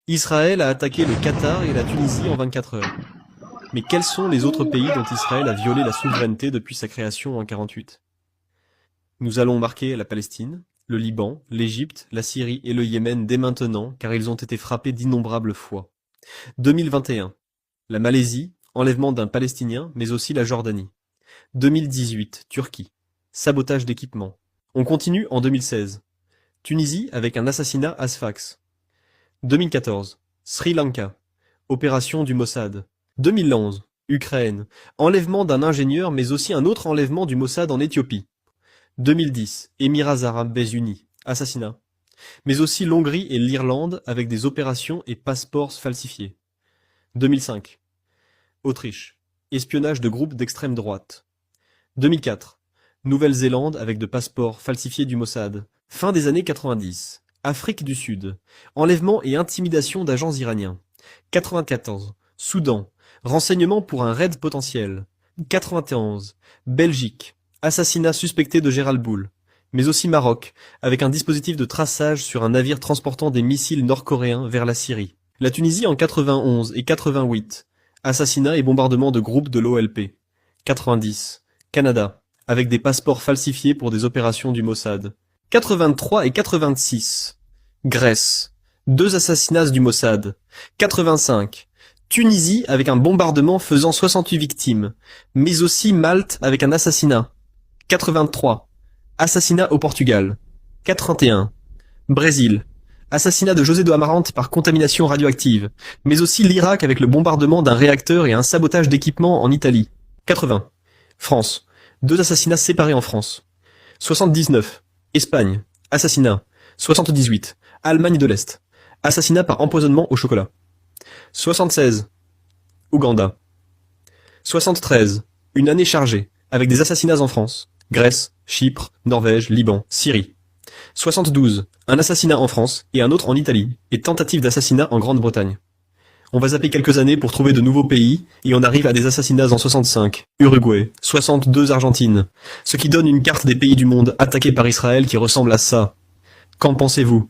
Israël a attaqué le Qatar et la Tunisie en 24 heures. Mais quels sont les autres pays dont Israël a violé la souveraineté depuis sa création en 48? Nous allons marquer la Palestine, le Liban, l'Égypte, la Syrie et le Yémen dès maintenant, car ils ont été frappés d'innombrables fois. 2021. La Malaisie, enlèvement d'un Palestinien, mais aussi la Jordanie. 2018. Turquie. Sabotage d'équipements. On continue en 2016. Tunisie avec un assassinat à Sfax. 2014. Sri Lanka. Opération du Mossad. 2011. Ukraine. Enlèvement d'un ingénieur mais aussi un autre enlèvement du Mossad en Éthiopie. 2010. Émirats arabes unis. Assassinat. Mais aussi l'Hongrie et l'Irlande avec des opérations et passeports falsifiés. 2005. Autriche. Espionnage de groupes d'extrême droite. 2004. Nouvelle-Zélande avec de passeports falsifiés du Mossad. Fin des années 90. Afrique du Sud. Enlèvement et intimidation d'agents iraniens. 94. Soudan. Renseignement pour un raid potentiel. 91. Belgique. Assassinat suspecté de Gérald Boule. Mais aussi Maroc, avec un dispositif de traçage sur un navire transportant des missiles nord-coréens vers la Syrie. La Tunisie en 91 et 88. Assassinat et bombardement de groupes de l'OLP. 90. Canada, avec des passeports falsifiés pour des opérations du Mossad. 83 et 86. Grèce. 2 assassinats du Mossad. 85. Tunisie avec un bombardement faisant 68 victimes. Mais aussi Malte avec un assassinat. 83. Assassinat au Portugal. 81. Brésil. Assassinat de José do Amarante par contamination radioactive. Mais aussi l'Irak avec le bombardement d'un réacteur et un sabotage d'équipements en Italie. 80. France. 2 assassinats séparés en France. 79. Espagne. Assassinat. 78. Allemagne de l'Est. Assassinat par empoisonnement au chocolat. 76. Ouganda. 73. Une année chargée, avec des assassinats en France. Grèce, Chypre, Norvège, Liban, Syrie. 72. Un assassinat en France et un autre en Italie, et tentative d'assassinat en Grande-Bretagne. On va zapper quelques années pour trouver de nouveaux pays, et on arrive à des assassinats en 65, Uruguay, 62 Argentine, ce qui donne une carte des pays du monde attaqués par Israël qui ressemble à ça. Qu'en pensez-vous?